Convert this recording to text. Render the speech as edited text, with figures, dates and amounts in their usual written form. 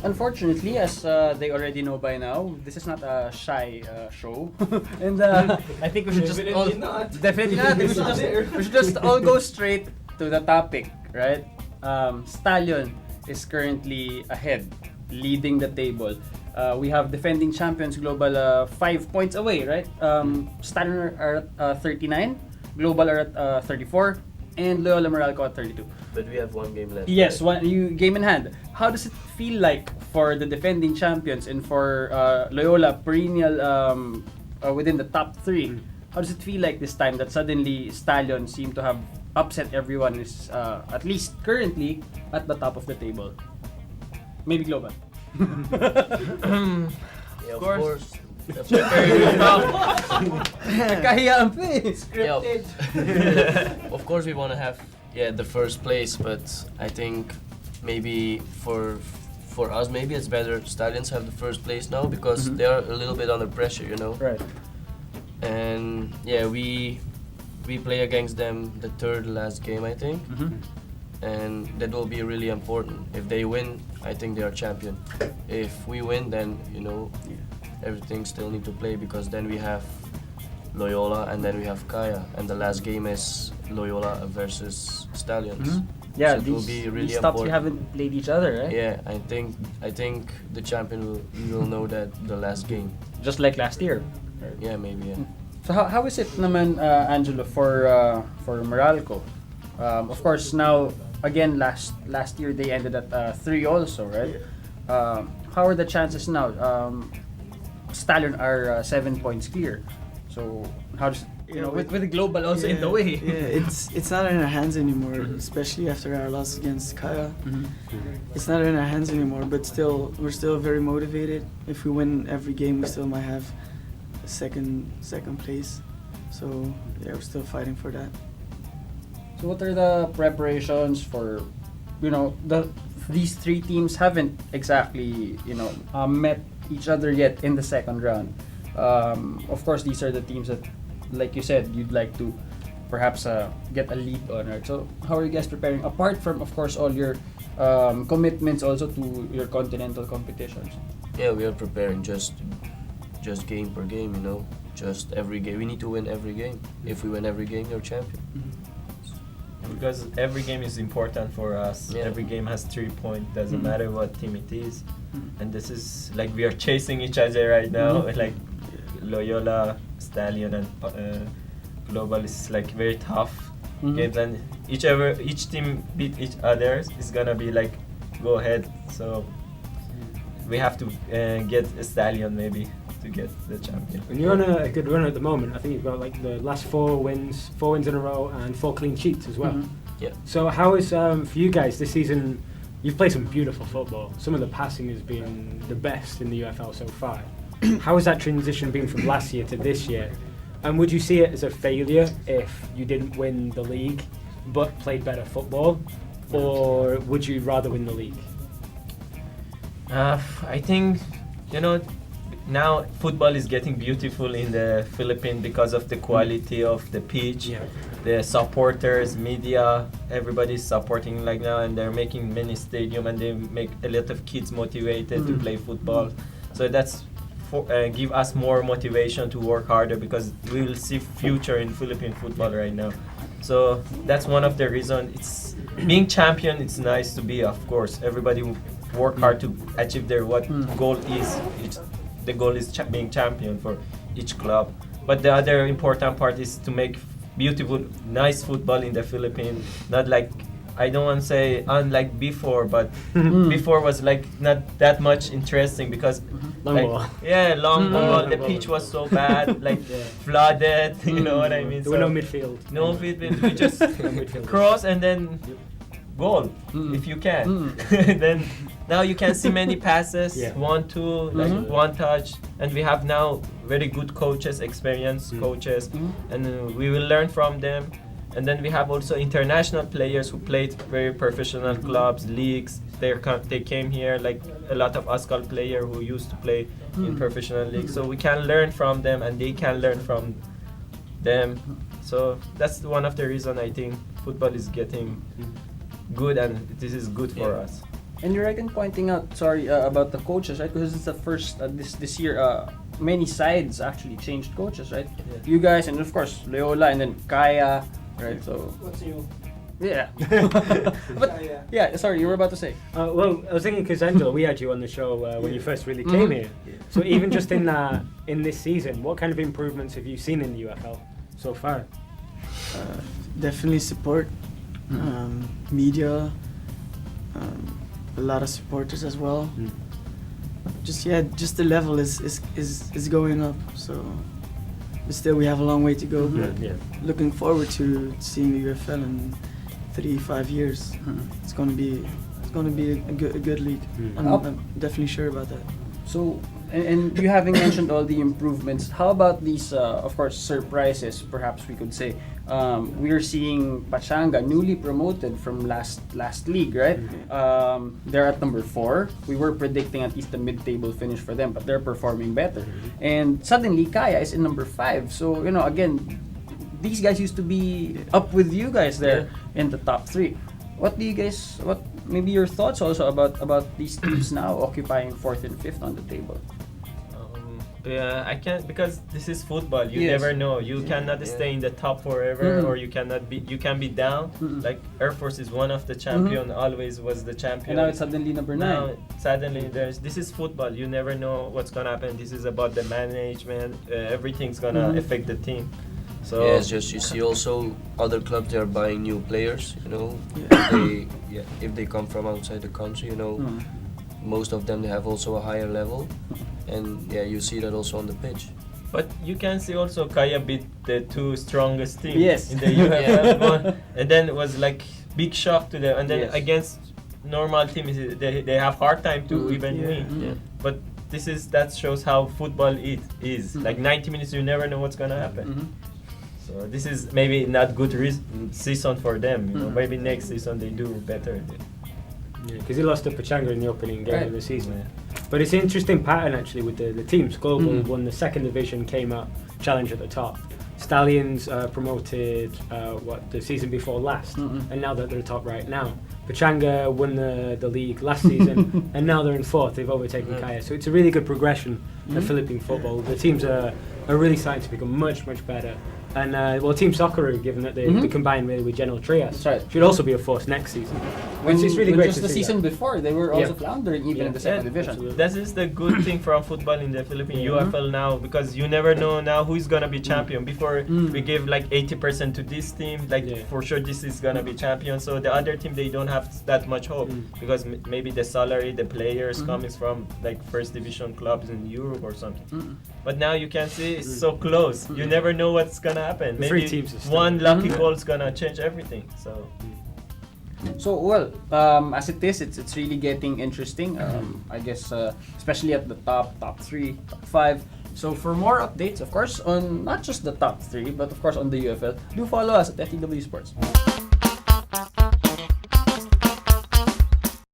Unfortunately, as they already know by now, this is not a shy show, and I think we should just all definitely not. We should just all go straight to the topic, right? Stallion is currently ahead, leading the table. We have defending champions Global 5 points away, right? Stallion are at 39, Global are at 34, and Loyola Meralco at 32. But we have one game left. Yes, game in hand. How does it feel like for the defending champions and for Loyola perennial within the top three? How does it feel like this time that suddenly Stallion seem to have upset everyone, is at least currently at the top of the table? Maybe Global. Yeah, of course. That's Kahiyaan pa eh. Scripted. Of course, we want to have the first place, but I think maybe for us, maybe it's better Stallions have the first place now because they are a little bit under pressure, you know. Right. And yeah, we play against them the third last game, I think. And that will be really important. If they win, I think they are champion. If we win, then everything still need to play because then we have Loyola and then we have Kaya, and the last game is Loyola versus Stallions. Yeah, so it will be really these tops important. we haven't played each other, right? Yeah, I think the champion will know that the last game. Just like last year. Yeah, maybe. Yeah. So how is it naman, Angelo, for Meralco? Of course, now again last year they ended at 3 also, right? How are the chances now? Stallion are 7 points clear. So how does with the Global also in the way? Yeah, it's not in our hands anymore, especially after our loss against Kaya. It's not in our hands anymore, but still we're still very motivated. If we win every game, we still might have second place. So yeah, we're still fighting for that. So what are the preparations for, these three teams haven't exactly, met each other yet in the second round. Of course, these are the teams that, like you said, you'd like to perhaps get a lead on, right? So how are you guys preparing, apart from, of course, all your commitments also to your continental competitions? Yeah, we are preparing just game per game, just every game. We need to win every game. If we win every game, you're champion. Because every game is important for us. Yeah. Every game has 3 points. Doesn't matter what team it is. And this is like we are chasing each other right now. Like Loyola, Stallion, and Global is like very tough games, and each team beat each other is gonna be like go ahead. So we have to get a Stallion maybe to get the champion. And you're on a good run at the moment. I think you've got like the last 4 wins in a row, and 4 clean sheets as well. Yeah. So how is for you guys this season? You've played some beautiful football. Some of the passing has been the best in the UFL so far. How has that transition been from last year to this year? And would you see it as a failure if you didn't win the league but played better football, or would you rather win the league? I think now football is getting beautiful in the Philippines because of the quality of the pitch, the supporters, media, everybody's supporting like now, and they're making many stadium, and they make a lot of kids motivated to play football. So that's give us more motivation to work harder because we will see future in Philippine football right now. So that's one of the reasons. It's being champion. It's nice to be, of course. Everybody work hard to achieve their goal is. The goal is being champion for each club. But the other important part is to make beautiful, nice football in the Philippines. Not like, I don't want to say unlike before, but before was like not that much interesting because Long ball. Long ball. The pitch was so bad, like flooded. You know what I mean? There were no midfield. No midfield. We just cross and then goal if you can. Then now you can see many passes, 1, 2, like one touch, and we have now very good coaches, experienced coaches, and we will learn from them. And then we have also international players who played very professional clubs, leagues. They came here, like a lot of ASCAL players who used to play in professional leagues. So we can learn from them, and they can learn from them. So that's one of the reasons I think football is getting good, and this is good for Yeah. us. And you're right in pointing out, about the coaches, right? Because it's the first this year. Many sides actually changed coaches, right? Yeah. You guys, and of course Loyola, and then Kaya, right? So What's new? yeah. But yeah, sorry, you were about to say. Well, I was thinking because Angelo, we had you on the show when you first really came here. So even just in this season, what kind of improvements have you seen in the UFL so far? Definitely support, media, a lot of supporters as well. Just the level is going up. So, but still we have a long way to go. But Yeah. looking forward to seeing the UFL in 3-5 years. It's gonna be a good league. I'm definitely sure about that. So, and you having mentioned all the improvements, how about these, of course, surprises, perhaps we could say? We are seeing Pachanga newly promoted from last league, right? They're at number 4. We were predicting at least a mid-table finish for them, but they're performing better. And suddenly, Kaya is in number 5. So, again, these guys used to be up with you guys there in the top 3. What maybe your thoughts also about these teams now occupying 4th and 5th on the table? Yeah, I can't, because this is football. You Yes. never know. You cannot stay in the top forever, or you can be down. Like Air Force is one of the champion, always was the champion. And now it's suddenly number 9. Now suddenly this is football. You never know what's gonna happen. This is about the management. Everything's gonna affect the team. So Yeah, it's just you see also other clubs, they are buying new players. If they come from outside the country, most of them, they have also a higher level, and you see that also on the pitch. But you can see also Kaya beat the 2 strongest teams Yes. in the UFL one, and then it was like big shock to them. And then Yes. against normal teams, they have hard time to even win. Yeah. But that shows how football is. Like 90 minutes, you never know what's gonna happen. So this is maybe not good season for them. Maybe next season they do better. Because he lost to Pachanga in the opening game Right. of the season. But it's an interesting pattern actually with the teams. Global won the 2nd division, came up, challenge at the top. Stallions promoted the season before last, and now that they're top right now. Pachanga won the league last season, and now they're in 4th. They've overtaken Kaya, so it's a really good progression of Philippine football. The teams are really starting to become much better. And Team Socceroo, given that they combined really with General Trias, That's right. should also be a force next season. When, It's really when great just to the see season that. before, they were also Yeah. floundering even in the second division. absolutely. That is the good thing from football in the Philippine UFL now, because you never know now who is gonna be champion. Before we give like 80% to this team, for sure this is gonna be champion. So the other team, they don't have that much hope because maybe the salary, the players coming from like first division clubs in Europe or something. But now you can see it's so close. You never know what's gonna happen. The 3 Maybe teams are still- one lucky goal is gonna change everything. So as it is, it's really getting interesting. I guess especially at the top 3, top 5. So for more updates, of course, on not just the top 3, but of course on the UFL, do follow us at FTW Sports.